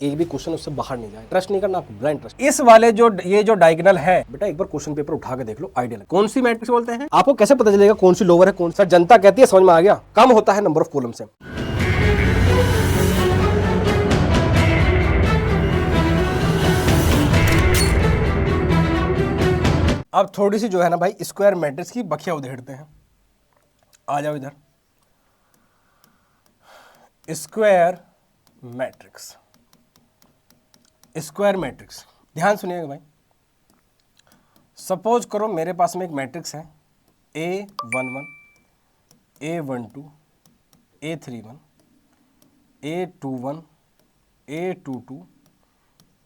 एक भी क्वेश्चन उससे बाहर नहीं जाए। ट्रस्ट नहीं करना आपको, ब्लाइंड ट्रस्ट। इस वाले जो ये जो डायगोनल है बेटा, एक बार क्वेश्चन पेपर उठा के देख लो, आइडियल। कौन सी मैट्रिक्स बोलते हैं? आपको कैसे पता चलेगा कौन सी लोअर है कौन सा? जनता कहती है, समझ में आ गया, कम होता है नंबर ऑफ कॉलम से। अब थोड़ी सी जो है ना भाई, स्क्वायर मैट्रिक्स की बखिया उधेड़ते हैं। आ जाओ इधर, स्क्वायर मैट्रिक्स। स्क्वायर मैट्रिक्स ध्यान सुनिएगा भाई। सपोज करो मेरे पास में एक मैट्रिक्स है A11, A12, A31, A21, A22,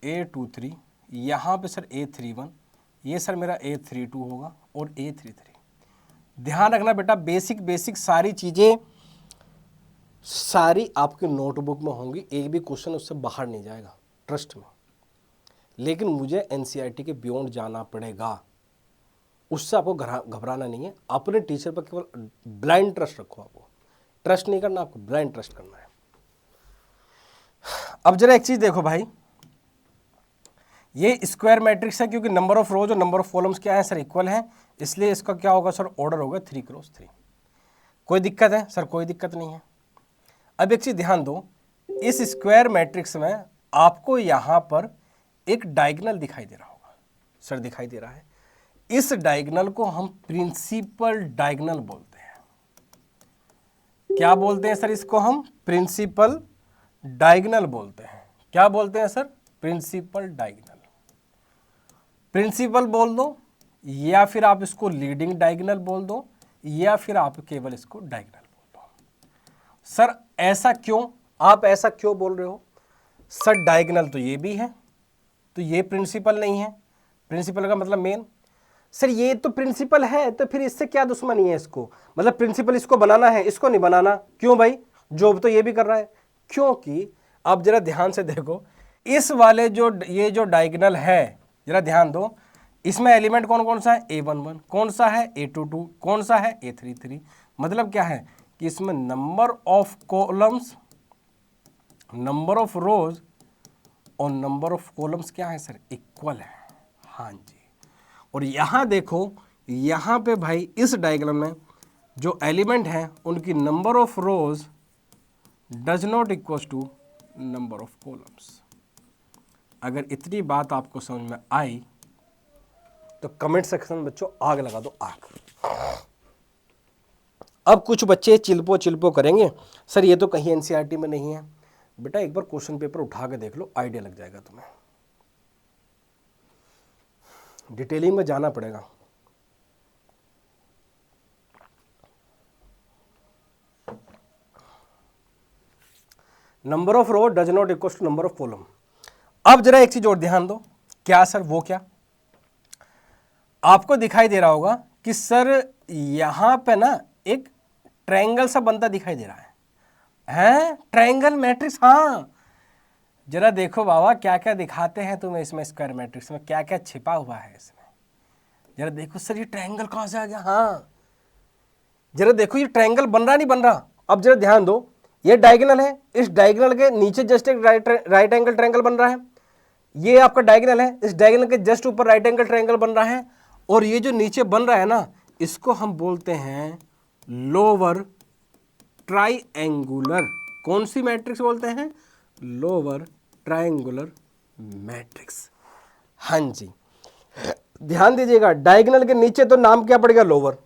A23, यहाँ पे सर A31, ये सर मेरा A32 होगा और A33। ध्यान रखना बेटा, बेसिक सारी चीज़ें सारी आपके नोटबुक में होंगी, एक भी क्वेश्चन उससे बाहर नहीं जाएगा, ट्रस्ट में। लेकिन मुझे एनसीईआरटी के बियॉन्ड जाना पड़ेगा, उससे आपको घबराना नहीं है। अपने टीचर पर केवल ब्लाइंड ट्रस्ट रखो, आपको ट्रस्ट नहीं करना, आपको ब्लाइंड ट्रस्ट करना है। अब जरा एक चीज देखो भाई, ये स्क्वायर मैट्रिक्स है क्योंकि नंबर ऑफ रोज और नंबर ऑफ कॉलम्स क्या है सर, इक्वल है, इसलिए इसका क्या होगा सर, ऑर्डर होगा 3x3। कोई दिक्कत है सर? कोई दिक्कत नहीं है। अब एक चीज ध्यान दो, इस स्क्वायर मैट्रिक्स में आपको यहां पर एक डायगोनल दिखाई दे रहा होगा सर, दिखाई दे रहा है। इस डायगोनल को हम प्रिंसिपल डायगोनल बोलते हैं। क्या बोलते हैं सर इसको? हम प्रिंसिपल डायगोनल बोलते हैं। क्या बोलते हैं सर? Principal diagonal. प्रिंसिपल बोल दो, या फिर आप इसको लीडिंग डायगोनल बोल दो, या फिर आप केवल इसको डायगोनल बोल दो। सर ऐसा क्यों? आप ऐसा क्यों बोल रहे हो सर? डायगोनल तो ये भी है, तो ये प्रिंसिपल नहीं है। प्रिंसिपल का मतलब मेन। सर ये तो प्रिंसिपल है, तो फिर इससे क्या दुश्मनी है इसको? मतलब प्रिंसिपल इसको बनाना है, इसको नहीं बनाना? क्यों भाई, जॉब तो ये भी कर रहा है। क्योंकि अब जरा ध्यान से देखो, इस वाले जो ये जो डायगोनल है, जरा ध्यान दो, इसमें एलिमेंट कौन कौन सा है? A11, कौन सा है? A22, कौन सा है? A33। मतलब क्या है कि इसमें number of columns, number of रोज और नंबर ऑफ कॉलम्स क्या है सर? इक्वल है। हाँ जी। और यहां देखो, यहां पे भाई इस डायग्राम में जो एलिमेंट हैं उनकी number of rows does not equal to number of columns. अगर इतनी बात आपको समझ में आई तो कमेंट सेक्शन में बच्चों आग लगा दो, आग। अब कुछ बच्चे चिल्पो करेंगे, सर ये तो कहीं एनसीईआरटी में नहीं है। बेटा एक बार क्वेश्चन पेपर उठा के देख लो, आइडिया लग जाएगा तुम्हें। डिटेलिंग में जाना पड़ेगा। Number of row does not equal to number of column. अब जरा एक चीज और ध्यान दो। क्या सर? वो क्या? आपको दिखाई दे रहा होगा कि सर यहां पे ना एक ट्रायंगल सा बनता दिखाई दे रहा है ट्रायंगल मैट्रिक्स। हाँ जरा देखो बाबा, क्या क्या दिखाते हैं तुम्हें इसमें, स्क्वायर मैट्रिक्स में क्या क्या छिपा हुआ है इसमें। जरा देखो सर, ये ट्रायंगल कहां से आ गया? हाँ जरा देखो, ये ट्रायंगल बन रहा नहीं बन रहा? अब जरा ध्यान दो, ये डायगोनल है, इस डायगोनल के नीचे जस्ट एक राइट एंगल ट्रायंगल बन रहा है। ये आपका डायगोनल है, इस डायगोनल के जस्ट ऊपर राइट एंगल ट्रायंगल बन रहा है। और ये जो नीचे बन रहा है ना, इसको हम बोलते हैं लोअर ट्राइएंगुलर। कौन सी मैट्रिक्स बोलते हैं? Lower triangular matrix. हाँ जी, ध्यान दीजिएगा, डायगोनल के नीचे तो नाम क्या पड़ेगा? लोअर।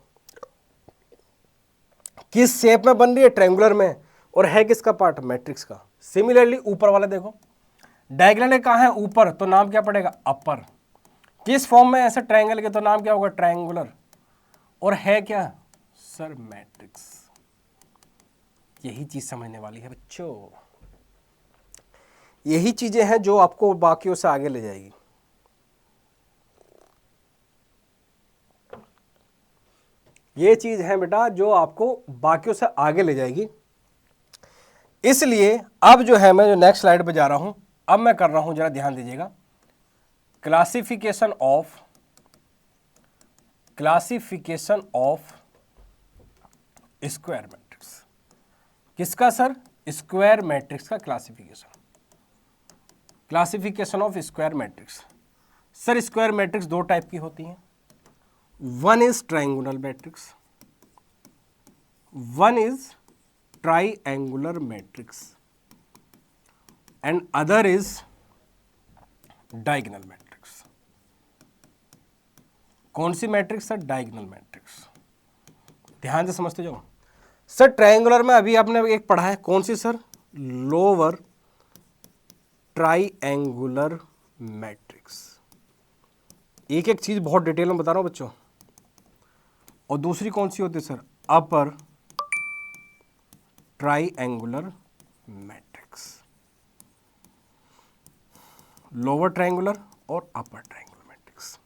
किस शेप में बन रही है? ट्रायंगुलर में। और है किसका पार्ट? मैट्रिक्स का। सिमिलरली ऊपर वाला देखो, डायगोनल कहाँ है? ऊपर, तो नाम क्या पड़ेगा? अपर। किस फॉर्म में? ऐसे ट्रायंगल के, तो नाम क्या होगा? ट्रायंगुलर। और है क्या सर? मैट्रिक्स। यही चीज समझने वाली है बच्चों, यही चीजें हैं जो आपको बाकियों से आगे ले जाएगी। ये चीज है बेटा जो आपको बाकियों से आगे ले जाएगी। इसलिए अब जो है, मैं जो नेक्स्ट स्लाइड पे जा रहा हूं, अब मैं कर रहा हूं, जरा ध्यान दीजिएगा, क्लासिफिकेशन ऑफ स्क्वायर मैट्रिक्स। किसका सर? स्क्वायर मैट्रिक्स का classification. Classification of square matrix. Sir square matrix दो टाइप की होती हैं, one is triangular matrix, one is triangular matrix and other is diagonal matrix. कौन सी मैट्रिक्स है? Diagonal matrix. ध्यान से समझते जाओ सर। ट्रायंगुलर में अभी आपने एक पढ़ा है, कौन सी सर? Lower triangular matrix. एक एक चीज बहुत डिटेल में बता रहा हूं बच्चों। और दूसरी कौन सी होती है सर? अपर ट्राइएंगुलर मैट्रिक्स। लोअर ट्रायंगुलर और अपर ट्रायंगुलर मैट्रिक्स।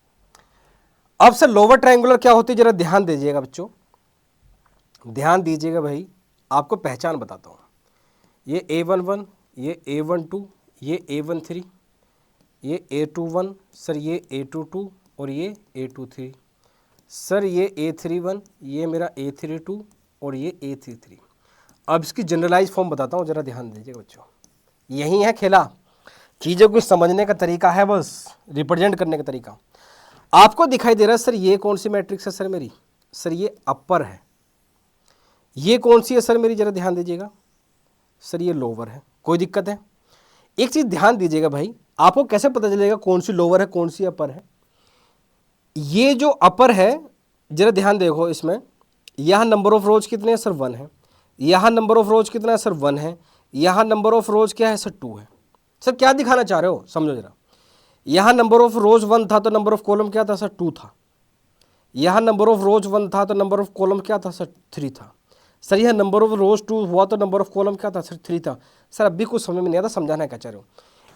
अब सर लोअर ट्रायंगुलर क्या होती है, जरा ध्यान दीजिएगा बच्चों, ध्यान दीजिएगा भाई, आपको पहचान बताता हूं। ये A11, ये A12, ये A13, ये A21, सर ये A22 और ये A23, सर ये A31, ये मेरा A32 और ये A33। अब इसकी जनरलाइज फॉर्म बताता हूं, जरा ध्यान दीजिएगा बच्चों। यही है खेला, चीज़ों को समझने का तरीका है, बस रिप्रेजेंट करने का तरीका। आपको दिखाई दे रहा है सर ये कौन सी मैट्रिक्स है सर मेरी? सर ये अपर है। ये कौन सी है सर मेरी? जरा ध्यान दीजिएगा सर ये लोअर है। कोई दिक्कत है? एक चीज ध्यान दीजिएगा भाई, आपको कैसे पता चलेगा कौन सी लोअर है कौन सी अपर है? ये जो अपर है जरा ध्यान देखो, इसमें यहां नंबर ऑफ रोज कितने हैं सर? 1 है। यहां नंबर ऑफ रोज कितना है सर? 1 है। यहां नंबर ऑफ रोज क्या है सर? 2 है। सर क्या दिखाना चाह रहे हो, समझो जरा। यहां नंबर ऑफ रोज 1 था तो नंबर ऑफ कॉलम क्या था सर? 2 था। यहां नंबर ऑफ रोज 1 था तो नंबर ऑफ कॉलम क्या था सर? 3 था। सर यह नंबर ऑफ रोज 2 हुआ तो नंबर ऑफ कॉलम क्या था सर? 3 था। सर अभी कुछ समझ में नहीं आता, समझाना है क्या चाह रहे हो?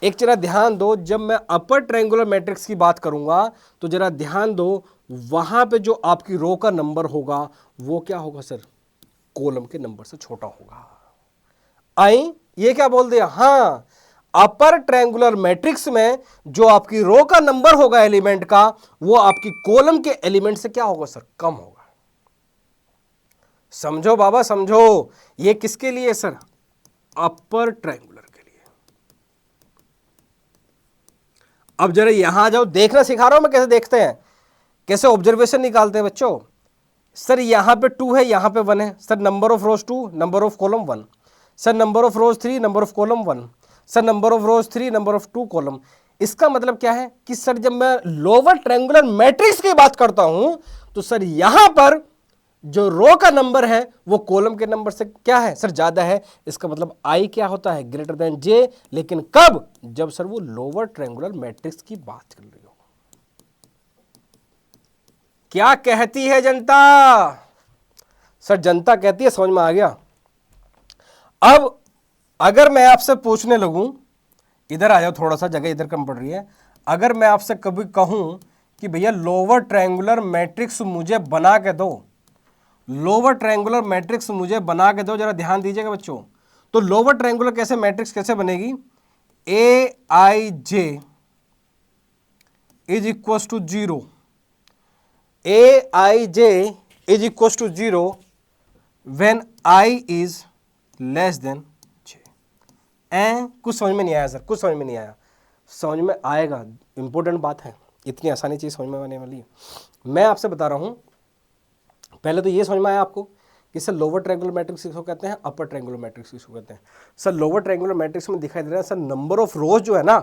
एक जरा ध्यान दो, जब मैं अपर ट्रायंगुलर मैट्रिक्स की बात करूंगा तो जरा ध्यान दो, वहां पे जो आपकी रो का नंबर होगा वो क्या होगा सर? कॉलम के नंबर से छोटा होगा। आई ये क्या बोल दिया? हाँ, अपर ट्रायंगुलर मैट्रिक्स में जो आपकी रो का नंबर होगा एलिमेंट का, वो आपकी कॉलम के एलिमेंट से क्या होगा सर? कम होगा। समझो बाबा समझो, ये किसके लिए सर? अपर ट्रायंगुलर के लिए। अब जरा यहां जाओ, देखना सिखा रहा हूं मैं कैसे देखते हैं, कैसे ऑब्जर्वेशन निकालते हैं बच्चों। सर यहां पे 2 है, यहां पे 1 है। Sir number of rose 2, number of column 1। Sir number of rose 3, number of column 1। Sir number of rose 3, number of 2 column. इसका मतलब क्या है कि सर जब मैं लोअर ट्रायंगुलर मैट्रिक्स की बात करता हूं तो सर यहां पर जो रो का नंबर है वो कॉलम के नंबर से क्या है सर? ज्यादा है। इसका मतलब आई क्या होता है? ग्रेटर देन जे। लेकिन कब? जब सर वो लोअर ट्रायंगुलर मैट्रिक्स की बात कर रही हो। क्या कहती है जनता? सर जनता कहती है, समझ में आ गया। अब अगर मैं आपसे पूछने लगूं, इधर आ जाओ थोड़ा सा, जगह इधर कम पड़ रही है। अगर मैं आपसे कभी कहूं कि भैया लोअर ट्रायंगुलर मैट्रिक्स मुझे बना के दो, लोअर ट्रायंगुलर मैट्रिक्स मुझे बना के दो, जरा ध्यान दीजिएगा बच्चों। तो लोअर ट्रायंगुलर कैसे मैट्रिक्स कैसे बनेगी? AIJ is equal to 0, AIJ is equal to 0 when I is less than J। कुछ समझ में नहीं आया सर? कुछ समझ में नहीं आया? समझ में आएगा, इंपॉर्टेंट बात है, इतनी आसानी चीज समझ में आने वाली है। मैं आपसे बता रहा हूं, पहले तो ये समझ में आया आपको कि सर लोअर ट्रायंगुलर मैट्रिक्स किसको कहते हैं, अपर ट्रायंगुलर मैट्रिक्स किसको कहते हैं। सर लोअर ट्रायंगुलर मैट्रिक्स में दिखाई दे रहा है सर नंबर ऑफ रोज जो है ना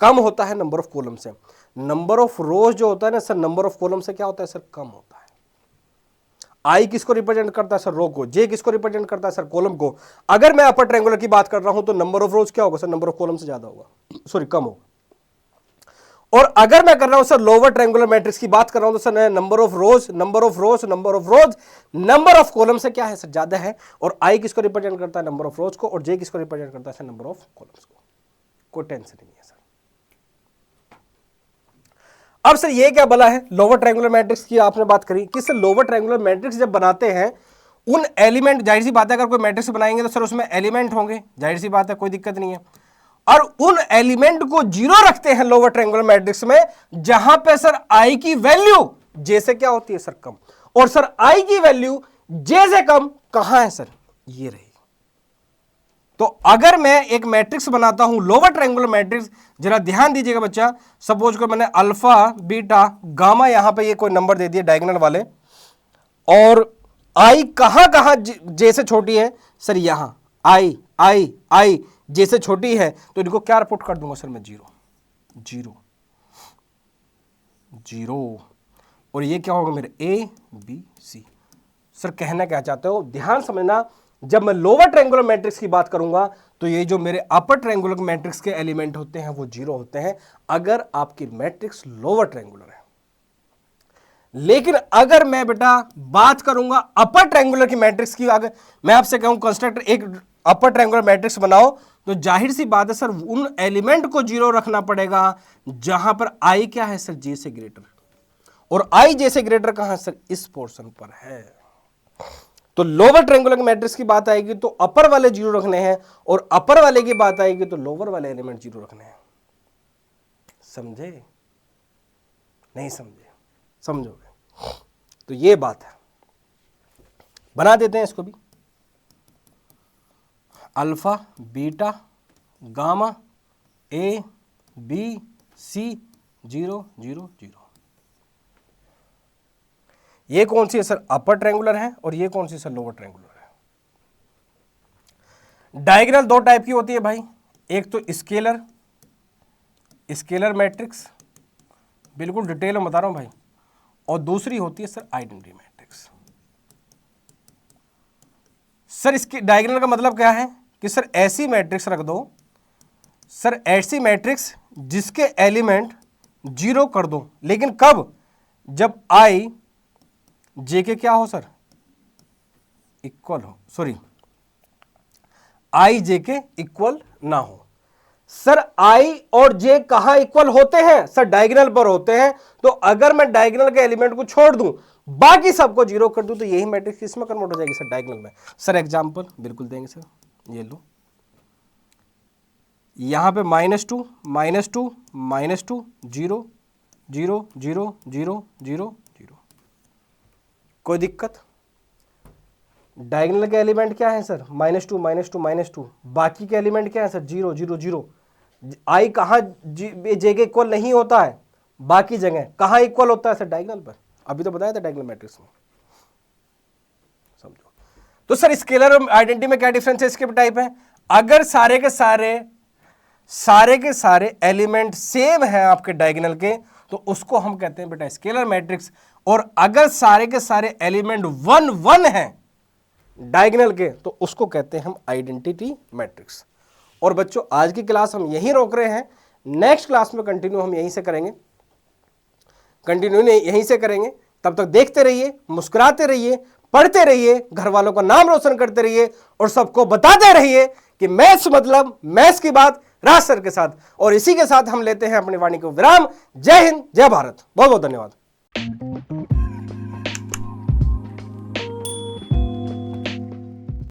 कम होता है नंबर ऑफ कॉलम से। नंबर ऑफ रोज जो होता है ना सर नंबर ऑफ कॉलम से क्या होता है सर? कम होता है। आई किसको रिप्रेजेंट करता है सर? रो को। जे किसको रिप्रेजेंट करता है सर? कॉलम को। अगर मैं अपर ट्रायंगुलर की बात कर रहा हूं तो नंबर ऑफ रोज क्या होगा सर? नंबर ऑफ कॉलम से ज्यादा होगा, सॉरी कम होगा। और अगर मैं कर रहा हूं सर लोअर ट्रायंगुलर मैट्रिक्स की बात कर रहा हूं तो sir number of rose, number of rose, number of rose, number of column से क्या है सर? ज्यादा है। और आई किसको रिप्रेजेंट करता है? नंबर ऑफ रोज को। और जे किसको रिप्रेजेंट करता है सर? नंबर ऑफ कॉलम्स को। कोई टेंशन नहीं है सर। अब सर ये क्या बोला है लोअर ट्रायंगुलर मैट्रिक्स की आपने बात करी कि सर लोअर ट्रायंगुलर मैट्रिक्स जब बनाते हैं उन एलिमेंट, जाहिर सी बात है अगर कोई मैट्रिक्स बनाएंगे तो सर उसमें एलिमेंट होंगे, जाहिर सी बात है, कोई दिक्कत नहीं है। और उन एलिमेंट को 0 रखते हैं लोअर ट्रायंगुलर मैट्रिक्स में जहां पे सर आई की वैल्यू जे से क्या होती है सर? कम। और सर आई की वैल्यू जे से कम कहां है सर? ये रही। तो अगर मैं एक मैट्रिक्स बनाता हूं लोअर ट्रायंगुलर मैट्रिक्स, जरा ध्यान दीजिएगा बच्चा, सपोज को मैंने अल्फा बीटा गामा यहां पे ये कोई नंबर दे दिए डायगोनल वाले, और आई कहां जे से छोटी है सर, यहां आई आई आई जे से छोटी है, तो इनको क्या पुट कर दूंगा सर मैं, जीरो जीरो जीरो, और ये क्या होगा मेरे ए बी सी। सर कहना क्या चाहते हो, ध्यान समझना, जब मैं लोअर ट्रायंगुलर मैट्रिक्स की बात करूंगा तो ये जो मेरे अपर ट्रायंगुलर मैट्रिक्स के एलिमेंट होते हैं वो जीरो होते हैं अगर आपकी मैट्रिक्स लोअर ट्रायंगुलर है। लेकिन अगर मैं बेटा बात करूंगा अपर ट्रायंगुलर की मैट्रिक्स की, अगर मैं आपसे कहूं कंस्ट्रक्ट एक अपर ट्रायंगुलर मैट्रिक्स बनाओ, तो जाहिर सी बात है सर उन एलिमेंट को जीरो रखना पड़ेगा जहां पर आई क्या है सर, जे से ग्रेटर, और आई जे से ग्रेटर कहां सर, इस पोर्शन पर है। तो लोअर ट्रायंगुलर मैट्रिक्स की बात आएगी तो अपर वाले जीरो रखने हैं, और अपर वाले की बात आएगी तो लोअर वाले एलिमेंट जीरो रखने हैं। समझे नहीं समझे, समझोगे तो ये बात है। बना देते हैं इसको भी, alpha beta gamma A B C zero zero zero. ये कौन सी है सर, अपर ट्रायंगुलर है, और ये कौन सी सर, लोअर ट्रायंगुलर है। डायगोनल दो टाइप की होती है भाई, एक तो स्केलर, स्केलर मैट्रिक्स, बिल्कुल डिटेल में बता रहा हूं भाई, और दूसरी होती है सर आइडेंटिटी मैट्रिक्स। सर इसके डायगोनल का मतलब क्या है कि सर ऐसी मैट्रिक्स रख दो, सर ऐसी मैट्रिक्स जिसके एलिमेंट जीरो कर दो, लेकिन कब, जब आई जे के क्या हो सर, इक्वल हो, सॉरी आई जे के इक्वल ना हो। सर आई और जे कहां इक्वल होते हैं सर, डायगोनल पर होते हैं। तो अगर मैं डायगोनल के एलिमेंट को छोड़ दूं, बाकी सबको जीरो कर दूं, तो यही मैट्रिक्स किसमें कन्वर्ट हो जाएगी सर, डायगोनल में। सर एग्जांपल बिल्कुल देंगे सर, ये लो, यहां पे -2 -2 -2 0 0 0 0 0 0। कोई दिक्कत, डायगोनल के एलिमेंट क्या है सर, -2 -2 -2, बाकी के एलिमेंट क्या है सर, 0 0 0। आई कहां जे के इक्वल नहीं होता है, बाकी जगह कहां इक्वल होता है सर, डायगोनल पर। अभी तो बताया था डायगोनल मैट्रिक्स में, समझो। तो सर स्केलर और आइडेंटिटी में क्या डिफरेंस है, इसके टाइप है, अगर सारे के सारे एलिमेंट सेम है आपके डायगोनल के, तो उसको हम कहते हैं बेटा स्केलर मैट्रिक्स, और अगर सारे के सारे एलिमेंट 1 1 हैं डायगोनल के, तो उसको कहते हैं हम आइडेंटिटी मैट्रिक्स। और बच्चों आज की क्लास हम यहीं रोक रहे हैं, नेक्स्ट क्लास में कंटिन्यू हम यहीं से करेंगे, तब तक देखते रहिए, मुस्कुराते रहिए, पढ़ते रहिए, घर वालों का नाम रोशन करते रहिए, और सबको बताते रहिए कि मैथ्स मतलब मैथ्स की बात राज सर के साथ। और इसी के साथ हम लेते हैं अपनी वाणी को विराम। जय हिंद, जय भारत, बहुत बहुत धन्यवाद।